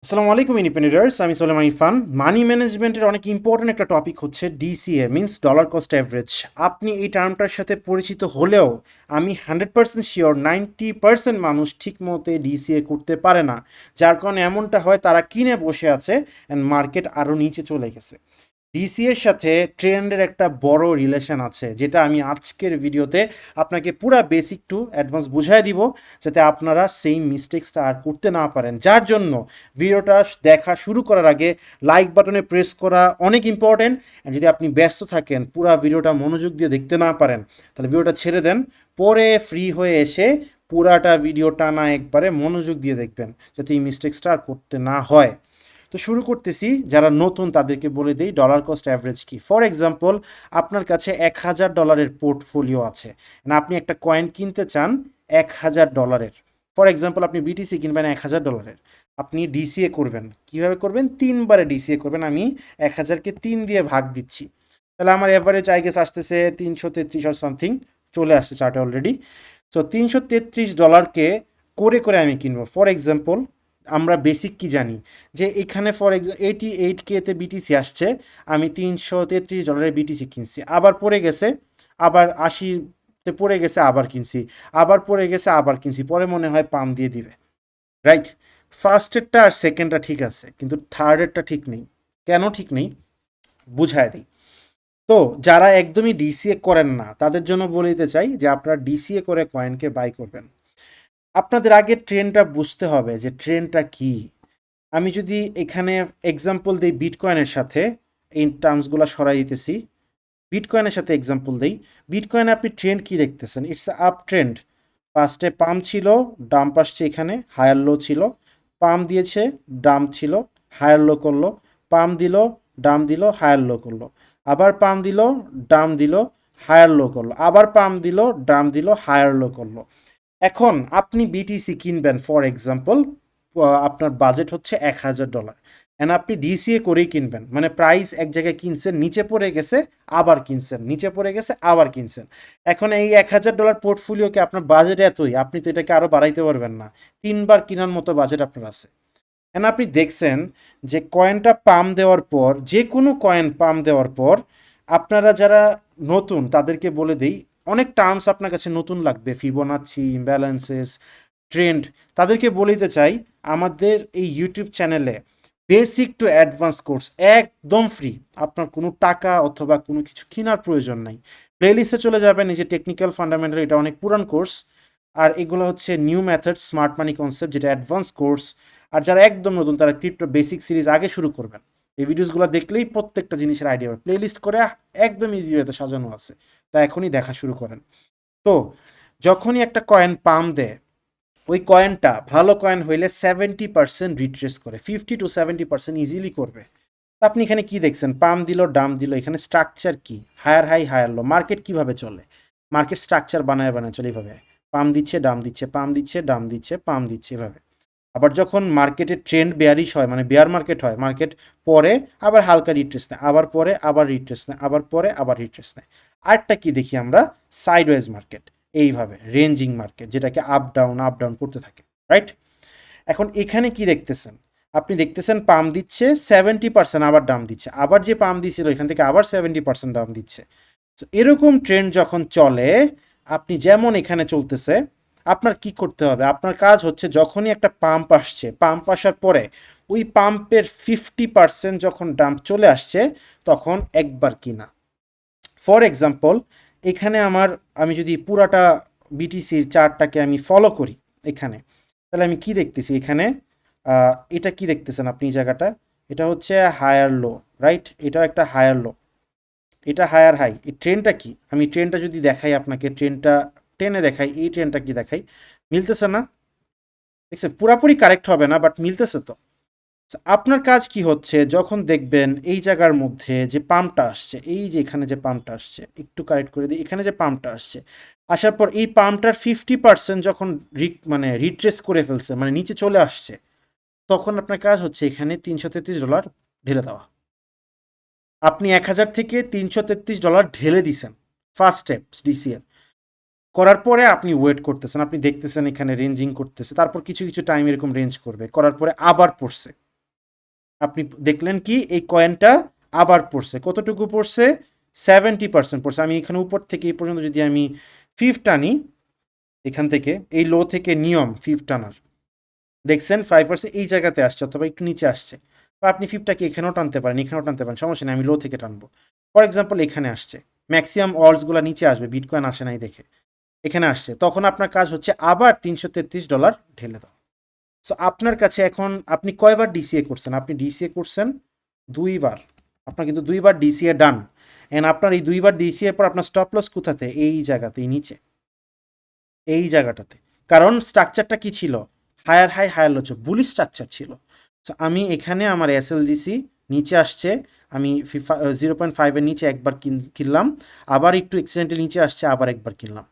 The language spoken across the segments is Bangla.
আসসালামু আলাইকুম ইন্ডিপেন্ডেন্টার্স, আমি সোলেমান ইরফান। মানি ম্যানেজমেন্টের অনেক ইম্পর্টেন্ট একটা টপিক হচ্ছে DCA, means dollar cost average. আপনি এই টার্মটার সাথে পরিচিত হলেও আমি 100% শিওর 90% মানুষ ঠিক মতো ডিসিএ করতে পারে না, যার কারণে এমনটা হয় তারা কিনে বসে আছে অ্যান্ড মার্কেট আরও নিচে চলে গেছে। ডিসিএর সাথে ট্রেন্ডের একটা বড় রিলেশন আছে, যেটা আমি আজকের ভিডিওতে আপনাকে পুরা বেসিক টু অ্যাডভান্স বুঝাই দিব, যাতে আপনারা সেই মিস্টেক্সটা আর করতে না পারেন। যার জন্য ভিডিওটা দেখা শুরু করার আগে লাইক বাটনে প্রেস করা অনেক ইম্পর্টেন্ট। যদি আপনি ব্যস্ত থাকেন, পুরা ভিডিওটা মনোযোগ দিয়ে দেখতে না পারেন, তাহলে ভিডিওটা ছেড়ে দেন, পরে ফ্রি হয়ে এসে পুরাটা ভিডিওটা না একবারে মনোযোগ দিয়ে দেখবেন, যাতে এই মিস্টেক্সটা আর করতে না হয়। তো শুরু করতেছি। যারা নতুন তাদেরকে বলে দিই ডলার কস্ট অ্যাভারেজ কি। ফর এক্সাম্পল, আপনার কাছে $1000 পোর্টফোলিও আছে, না আপনি একটা কয়েন কিনতে চান $1000। ফর এক্সাম্পল, আপনি বিটিসি কিনবেন $1000, আপনি ডিসিএ করবেন। কিভাবে করবেন? 3বারে ডিসিএ করবেন। আমি 1000কে 3 দিয়ে ভাগ দিচ্ছি, তাহলে আমার অ্যাভারেজ আই গেস আসতেছে 333 আর সামথিং, চলে আসছে চার্টে অলরেডি। সো $333কে করে করে আমি কিনবো। ফর এক্সাম্পল, আমরা বেসিক কি জানি, যে এখানে ফর এক্সাম্পল 88K-তে বিটিসি আসছে, আমি $333 বিটিসি কিনছি, আবার পড়ে গেছে, আবার 80-তে পড়ে গেছে, আবার কিনছি, আবার পড়ে গেছে, আবার কিনছি, পরে মনে হয় পাম দিয়ে দিবে, রাইট? ফার্স্টেরটা আর সেকেন্ডটা ঠিক আছে, কিন্তু থার্ডেরটা ঠিক নেই। কেন ঠিক নেই বুঝায় দিই। তো যারা একদমই ডিসিএ করেন না তাদের জন্য বলে দিতে চাই যে আপনারা ডিসিএ করে কয়েনকে বাই করবেন। আপনাদের আগে ট্রেন্ডটা বুঝতে হবে যে ট্রেন্ডটা কি। আমি যদি এখানে এক্সাম্পল দিই বিটকয়েনের সাথে, এই টার্মসগুলো সরাই দিতেছি, বিটকয়েনের সাথে এক্সাম্পল দিই। বিটকয়েনে আপনি ট্রেন্ড কি দেখতেছেন? It's up trend. ফার্স্টে পাম ছিল, ডাম্প আসছে, এখানে হায়ার লো ছিল, পাম দিয়েছে, ডাম্প ছিল, হায়ার লো করলো, পাম দিল, ডাম দিল, হায়ার লো করলো, আবার পাম দিল, ডাম দিল, হায়ার লো করলো, আবার পাম দিল, ডাম দিল, হায়ার লো করলো। এখন আপনি বিটিসি কিনবেন, ফর এক্সাম্পল আপনার বাজেট হচ্ছে $1000, অ্যান্ড আপনি ডিসিএ করেই কিনবেন, মানে প্রাইস এক জায়গায় কিনছেন, নিচে পড়ে গেছে, আবার কিনছেন, নিচে পড়ে গেছে, আবার কিনছেন। এখন এই $1000 পোর্টফোলিওকে আপনার বাজেট এতই, আপনি তো এটাকে আরও বাড়াইতে পারবেন না, 3বার কেনার মতো বাজেট আপনার আছে। অ্যান্ড আপনি দেখছেন যে কয়েনটা পাম দেওয়ার পর, যে কোনো কয়েন পাম দেওয়ার পর, আপনারা যারা নতুন তাদেরকে বলে দেই, অনেক টার্মস আপনার কাছে নতুন লাগবে, ফিবোনাচ্ছি, ইমব্যালেন্সেস, ট্রেন্ড, তাদেরকে বলে দিতে চাই আমাদের এই ইউটিউব চ্যানেলে বেসিক টু অ্যাডভান্স কোর্স একদম ফ্রি। আপনার কোনো টাকা অথবা কোনো কিছু কেনার প্রয়োজন নাই। প্লেলিস্টে চলে যাবেন, এই যে টেকনিক্যাল ফান্ডামেন্টাল, এটা অনেক পুরান কোর্স, আর এগুলো হচ্ছে নিউ মেথড স্মার্ট মানি কনসেপ্ট, যেটা অ্যাডভান্স কোর্স। আর যারা একদম নতুন তারা ক্রিপ্টো বেসিক সিরিজ আগে শুরু করবেন। এই ভিডিওসগুলো দেখলেই প্রত্যেকটা জিনিসের আইডিয়া হবে, প্লেলিস্ট করে একদম ইজি ওয়েতে সাজানো আছে, তা এখনই দেখা শুরু করেন। তো যখনই একটা কয়েন পাম দেয়, ওই কয়েনটা ভালো কয়েন হইলে 70% রিট্রেস করে, 50 to 70% ইজিলি করবে। আপনি এখানে কি দেখছেন? পাম দিল, ডাম দিল, এখানে স্ট্রাকচার কি? Higher high, higher low. Market কিভাবে চলে? মার্কেট স্ট্রাকচার বানায় বানায় চলে এভাবে, পাম দিচ্ছে, ডাম দিচ্ছে, পাম দিচ্ছে, ডাম দিচ্ছে, পাম দিচ্ছে, এভাবে। আবার যখন মার্কেটের ট্রেন্ড বেয়ারিশ হয়, মানে বেয়ার মার্কেট হয়, মার্কেট পরে আবার হালকা রিট্রেস নেয়, আবার পরে আবার রিট্রেস নেয়, আবার পরে আবার রিট্রেস নেয়। আরেকটা কি দেখি আমরা? সাইডওয়েজ মার্কেট, এইভাবে রেঞ্জিং মার্কেট, যেটাকে আপ ডাউন করতে থাকে, রাইট? এখন এখানে কি দেখতেছেন? আপনি দেখতেছেন পাম দিচ্ছে 70%, আবার ডাম দিচ্ছে, আবার যে পাম দিছিল এখান থেকে আবার 70% ডাম দিচ্ছে। তো এরকম ট্রেন্ড যখন চলে, আপনি যেমন এখানে চলতেছে, আপনার কি করতে হবে? আপনার কাজ হচ্ছে যখনই একটা পাম্প আসছে, পাম্প আসার পরে ওই পাম্পের 50% যখন ডাম্প চলে আসছে, তখন একবার কিনা। ফর এক্সাম্পল, এখানে আমি যদি পুরাটা বিটিসির চার্টটাকে আমি ফলো করি এখানে, তাহলে আমি কি দেখতেছি এখানে? এটা কি দেখতেছেন আপনি এই জায়গাটা? এটা হচ্ছে হায়ার লো, রাইট? এটাও একটা হায়ার লো, এটা হায়ার হাই। এই ট্রেনটা কি? আমি ট্রেনটা যদি দেখাই আপনাকে, ট্রেনটা টেনে দেখাই, এই ট্রেনটা কি দেখাই? মিলতেছে না? দেখছেন? পুরাপুরি কারেক্ট হবে না, বাট মিলতেছে তো। আপনার কাজ কি হচ্ছে, যখন দেখবেন এই জায়গার মধ্যে যে পাম্পটা আসছে, এই যে এখানে যে পাম্পটা আসছে, একটু কারেক্ট করে দিই, এখানে যে পাম্পটা আসছে, আসার পর এই পাম্পটার 50% যখন মানে রিট্রেস করে ফেলছে, মানে নিচে চলে আসছে, তখন আপনার কাজ হচ্ছে এখানে $333 ঢেলে দেওয়া। আপনি 1000 থেকে $333 ঢেলে দিছেন, ফার্স্ট স্টেপ ডিসিএর করার পরে আপনি ওয়েট করতেছেন, আপনি দেখতেছেন এখানে রেঞ্জিং করতেছে, তারপর কিছু কিছু টাইম এরকম রেঞ্জ করবে, করার পরে আবার পড়ছে, আপনি দেখলেন কি এই কয়েনটা আবার পড়ছে, কতটুকু পড়ছে, 70% পড়ছে। আমি এখানে উপর থেকে এই পর্যন্ত যদি আমি ফিফ টানি, এখান থেকে এই লো থেকে নিয়ম ফিফ টানার, দেখছেন 5% এই জায়গাতে আসছে অথবা একটু নিচে আসছে, বা আপনি ফিফটাকে এখানেও টানতে পারেন, এখানেও টানতে পারেন, সমস্যা নেই, আমি লো থেকে টানবো। ফর এক্সাম্পল এখানে আসছে, ম্যাক্সিমাম অলসগুলো নিচে আসবে, বিটকয়েন আসে নাই দেখে এখানে আসছে, তখন আপনার কাজ হচ্ছে আবার $333 ঢেলে দাও। সো আপনার কাছে এখন আপনি কয়বার ডিসিএ করছেন, আপনি ডিসিএ করছেন 2বার, আপনার কিন্তু 2বার ডিসিএ ডান। এন্ড আপনার এই 2বার ডিসিএ পর আপনার স্টপ লস কোথাতে, এই জায়গাতে, এই নিচে, এই জায়গাটাতে। কারণ স্ট্রাকচারটা কি ছিল, হায়ার হাই হায়ার লো, বুলি স্ট্রাকচার ছিল। সো আমি এখানে আমার এসএলডিসি নিচে আসছে, আমি 0.5-এর নিচে একবার কিনলাম, আবার একটু এক্সিডেন্টের নিচে আসছে, আবার একবার কিনলাম।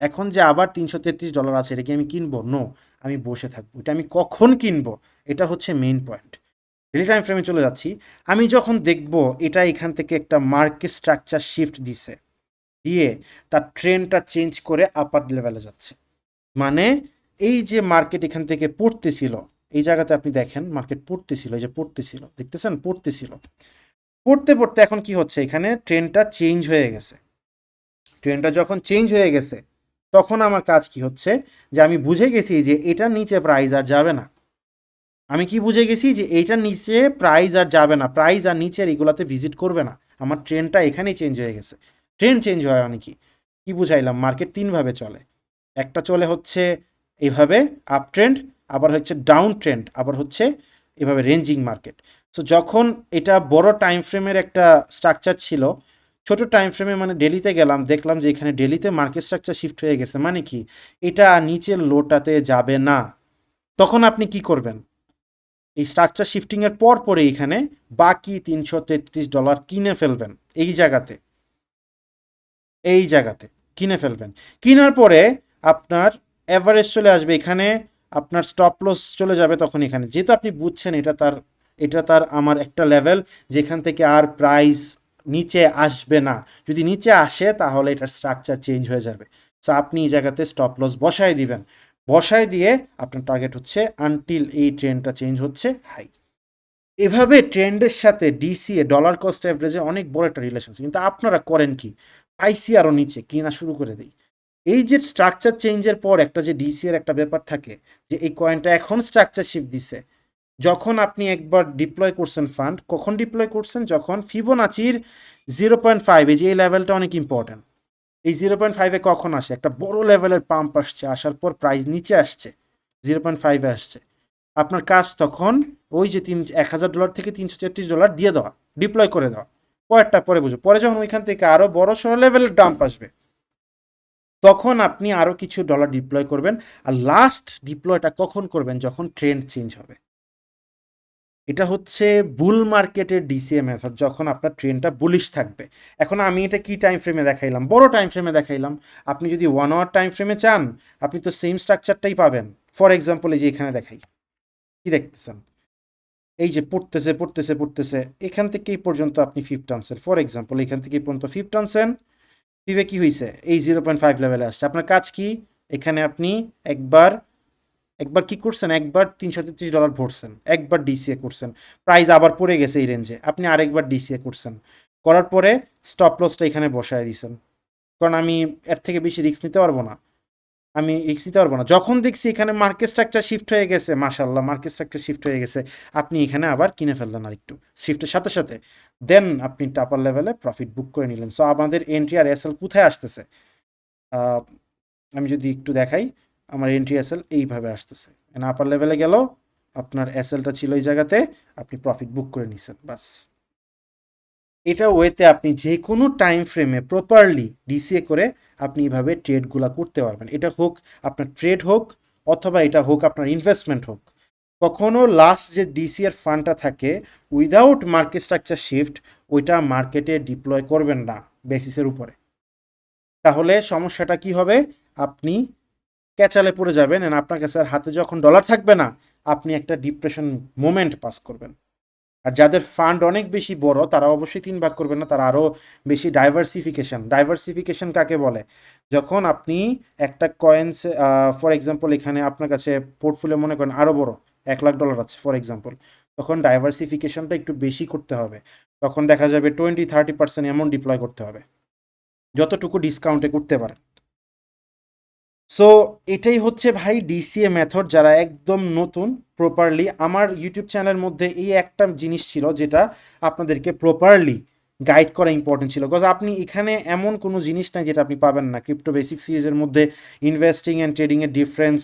এখন যে আবার $333 আছে, এটা কি আমি কিনবো? নো, আমি বসে থাকবো। এটা আমি কখন কিনবো, এটা হচ্ছে মেইন পয়েন্ট। ডেলি টাইম ফ্রেমে চলে যাচ্ছি। আমি যখন দেখব এটা এখান থেকে একটা মার্কেট স্ট্রাকচার শিফট দিছে, দিয়ে তার ট্রেন্ডটা চেঞ্জ করে আপার লেভেলে যাচ্ছে, মানে এই যে মার্কেট এখান থেকে পড়তেছিল, এই জায়গাতে আপনি দেখেন মার্কেট পড়তেছিল, এই যে পড়তেছিল, দেখতেছেন পড়তেছিল, পড়তে পড়তে এখন কি হচ্ছে, এখানে ট্রেন্ডটা চেঞ্জ হয়ে গেছে। ট্রেন্ডটা যখন চেঞ্জ হয়ে গেছে, তখন আমার কাজ কি হচ্ছে, যে আমি বুঝে গেছি যে এটার নিচে প্রাইস আর যাবে না। আমি কি বুঝে গেছি যে এইটার নিচে প্রাইস আর যাবে না, প্রাইস আর নিচের এগুলাতে ভিজিট করবে না। আমার ট্রেন্ডটা এখানেই চেঞ্জ হয়ে গেছে। ট্রেন্ড চেঞ্জ হয় মানে কি, কি বুঝাইলাম, মার্কেট তিনভাবে চলে। একটা চলে হচ্ছে এইভাবে আপ ট্রেন্ড, আবার হচ্ছে ডাউন ট্রেন্ড, আবার হচ্ছে এভাবে রেঞ্জিং মার্কেট। সো যখন এটা বড় টাইম ফ্রেমের একটা স্ট্রাকচার ছিল, ছোট টাইম ফ্রেমে মানে ডেলিতে গেলাম, দেখলাম যে এখানে ডেলিতে মার্কেট স্ট্রাকচার শিফট হয়ে গেছে, মানে কি এটা নিচের লোটাতে যাবে না। তখন আপনি কি করবেন, এই স্ট্রাকচার শিফটিংয়ের পর পরে এখানে বাকি $333 কিনে ফেলবেন, এই জায়গাতে, এই জায়গাতে কিনে ফেলবেন। কেনার পরে আপনার অ্যাভারেজ চলে আসবে এখানে, আপনার স্টপ লস চলে যাবে তখন এখানে, যেহেতু আপনি বুঝছেন এটা তার আমার একটা লেভেল যেখান থেকে আর প্রাইস নিচে আসবে না। যদি নিচে আসে তাহলে এটার স্ট্রাকচার চেঞ্জ হয়ে যাবে। সো আপনি এই জায়গাতে স্টপ লস বসায় দিবেন, বসায় দিয়ে আপনার টার্গেট হচ্ছে আনটিল এই ট্রেন্ডটা চেঞ্জ হচ্ছে হাই। এভাবে ট্রেন্ডের সাথে ডিসিএ ডলার কস্ট অ্যাভারেজে অনেক বড় একটা রিলেশন, কিন্তু আপনারা করেন কি, আইসি আরও নিচে কিনা শুরু করে দেই। এই যে স্ট্রাকচার চেঞ্জের পর একটা যে ডিসি এর একটা ব্যাপার থাকে, যে এই কয়েনটা এখন স্ট্রাকচার শিফট দিছে, যখন আপনি একবার ডিপ্লয় করছেন ফান্ড, কখন ডিপ্লয় করছেন, যখন ফিবোনাচির 0.5, এই যে এই লেভেলটা অনেক ইম্পর্ট্যান্ট। এই 0.5-এ কখন আসে, একটা বড় লেভেলের পাম্প আসছে, আসার পর প্রাইস নিচে আসছে, 0.5-এ আসছে, আপনার কাজ তখন ওই যে $1,000 থেকে $333 দিয়ে দেওয়া, ডিপ্লয় করে দেওয়া। পরেরটা পরে বুঝো, পরে যখন ওইখান থেকে আরও বড় সড়ো লেভেলের ডাম্প আসবে, তখন আপনি আরও কিছু ডলার ডিপ্লয় করবেন। আর লাস্ট ডিপ্লয়টা কখন করবেন, যখন ট্রেন্ড চেঞ্জ হবে। এটা হচ্ছে বুল মার্কেটের ডিসিএ মেথড, যখন আপনার ট্রেন্ডটা বুলিশ থাকবে। এখন আমি এটা কি টাইম ফ্রেমে দেখাইলাম, বড় টাইম ফ্রেমে দেখাইলাম। আপনি যদি 1 আওয়ার টাইম ফ্রেমে চান, আপনি তো সেম স্ট্রাকচারটাই পাবেন। ফর এক্সাম্পল এই যে এখানে দেখাই, কি দেখতেছেন, এই যে পড়তেছে পড়তেছে পড়তেছে, এখান থেকে এই পর্যন্ত আপনি ফিফ টানছেন, ফর এক্সাম্পল এখান থেকে এই পর্যন্ত ফিফ টানছেন, ফিফে কি হয়েছে, এই 0.5 লেভেলে আসছে। আপনার কাজ কি, এখানে আপনি একবার একবার কি করছেন, একবার $333 ভরছেন, একবার ডিসিএ করছেন, প্রাইস আবার পড়ে গেছে এই রেঞ্জে, আপনি আরেকবার ডিসিএ করছেন, করার পরে স্টপ লসটা এখানে বসায় দিয়েছেন। কারণ আমি এর থেকে বেশি রিস্ক নিতে পারবো না, আমি রিস্ক নিতে পারবো না। যখন দেখছি এখানে মার্কেট স্ট্রাকচার শিফট হয়ে গেছে, মাশাল্লাহ মার্কেট স্ট্রাকচার শিফট হয়ে গেছে, আপনি এখানে আবার কিনে ফেললেন আর একটু শিফটের সাথে সাথে, দেন আপনি টাপার লেভেলে প্রফিট বুক করে নিলেন। সো আমাদের এন্ট্রি আর এসএল কোথায় আসতেছে, আহ, আমি যদি একটু দেখাই, আমার এন্ট্রি এসএল এইভাবে আসতেছে, আপার লেভেলে গেল, আপনার এসএলটা ছিল এই জায়গাতে, আপনি প্রফিট বুক করে নিছেন, বাস। এটা ওয়েতে আপনি যে কোনো টাইম ফ্রেমে প্রপারলি ডিসিএ করে আপনি এইভাবে ট্রেডগুলা করতে পারবেন। এটা হোক আপনার ট্রেড হোক, অথবা এটা হোক আপনার ইনভেস্টমেন্ট হোক। কখনো লাস্ট যে ডিসিএর ফান্ডটা থাকে উইদাউট মার্কেট স্ট্রাকচার শিফট, ওইটা মার্কেটে ডিপ্লয় করবেন না বেসিসের উপরে। তাহলে সমস্যাটা কি হবে, আপনি ক্যাচালে পড়ে যাবেন, and আপনার কাছে আর হাতে যখন ডলার থাকবে না, আপনি একটা ডিপ্রেশন মোমেন্ট পাস করবেন। আর যাদের ফান্ড অনেক বেশি বড়, তারা অবশ্যই 3 ভাগ করবেন না, তারা আরও বেশি ডাইভার্সিফিকেশন। ডাইভার্সিফিকেশন কাকে বলে, যখন আপনি একটা কয়েন্স, ফর এক্সাম্পল এখানে আপনার কাছে পোর্টফোলিও মনে করেন আরও বড় $1,00,000 আছে ফর এক্সাম্পল, তখন ডাইভার্সিফিকেশনটা একটু বেশি করতে হবে। তখন দেখা যাবে 20-30% এমন ডিপ্লয় করতে হবে, যতটুকু ডিসকাউন্টে করতে পারেন। সো এটাই হচ্ছে ভাই ডিসিএ মেথড। যারা একদম নতুন, প্রপারলি আমার ইউটিউব চ্যানেলের মধ্যে এই একটা জিনিস ছিল যেটা আপনাদেরকে প্রপারলি গাইড করা ইম্পর্টেন্ট ছিল, বিকজ আপনি এখানে এমন কোনো জিনিস নাই যেটা আপনি পাবেন না। ক্রিপ্টো বেসিক সিরিজের মধ্যে ইনভেস্টিং অ্যান্ড ট্রেডিংয়ের ডিফারেন্স,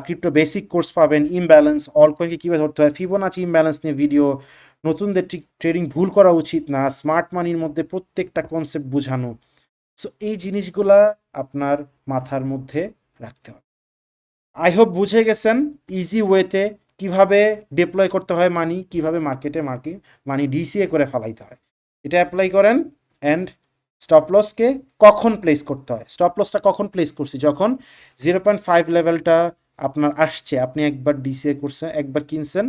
ক্রিপ্টো বেসিক কোর্স পাবেন, ইমব্যালেন্স, অলকয়েনকে কীভাবে ধরতে হয়, ফিবোনাচি ইমব্যালেন্স নিয়ে ভিডিও, নতুনদের ট্রেডিং ভুল করা উচিত না, স্মার্ট মানির মধ্যে প্রত্যেকটা কনসেপ্ট বোঝানো। সো এই জিনিসগুলা আপনার মাথার মধ্যে রাখতে হবে। আই হোপ বুঝে গেছেন ইজি ওয়েতে কিভাবে ডিপ্লয় করতে হয় মানি, কিভাবে মার্কেটে মানি ডিসিএ করে ফেলাইতে হয়। এটা অ্যাপ্লাই করেন। অ্যান্ড স্টপ লসকে কখন প্লেস করতে হয়, স্টপ লসটা কখন প্লেস করছি, যখন 0.5 লেভেলটা আপনার আসছে, আপনি একবার ডিসিএ করছেন, একবার কিনছেন,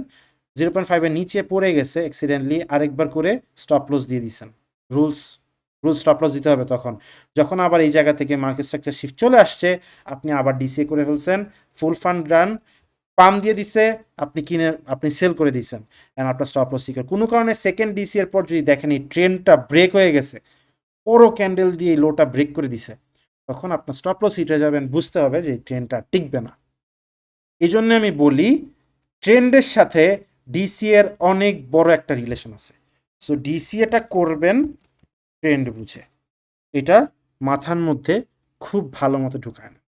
0.5-এর নিচে পড়ে গেছে অ্যাক্সিডেন্টলি, আরেকবার করে স্টপ লস দিয়ে দিচ্ছেন। রুলস স্টপ লস দিতে হবে তখন, যখন আবার এই জায়গা থেকে মার্কেট স্ট্রাকচার শিফট চলে আসছে, আপনি আবার ডিসিএ করে ফেলছেন, ফুল ফান্ড রান পাম দিয়ে দিছে, আপনি সেল করে দিয়েছেন, অ্যান্ড আপনার স্টপ লস সিকিউর। কোনো কারণে সেকেন্ড ডিসি এর পর যদি দেখেন এই ট্রেন্ডটা ব্রেক হয়ে গেছে, বড় ক্যান্ডেল দিয়ে এই লোটা ব্রেক করে দিছে, তখন আপনার স্টপ লস হিট হয়ে যাবেন, বুঝতে হবে যে এই ট্রেন্ডটা টিকবে না। এই জন্য আমি বলি ট্রেন্ডের সাথে ডিসি এর অনেক বড় একটা রিলেশন আছে। সো ডিসিএটা করবেন ট্রেন্ড বুঝে, এটা মাথার মধ্যে খুব ভালো মতো ঢুকায় না।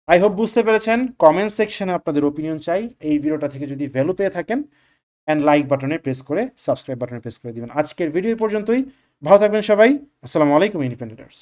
আই হোপ বুঝতে পেরেছেন। কমেন্ট সেকশনে আপনাদের ওপিনিয়ন চাই এই ভিডিওটা থেকে যদি ভ্যালু পেয়ে থাকেন, অ্যান্ড লাইক বাটনে প্রেস করে সাবস্ক্রাইব বাটনে প্রেস করে দিবেন। আজকের ভিডিও পর্যন্তই। ভালো থাকবেন সবাই। আসসালামু আলাইকুম ইন্ডিপেন্ডেন্টার্স।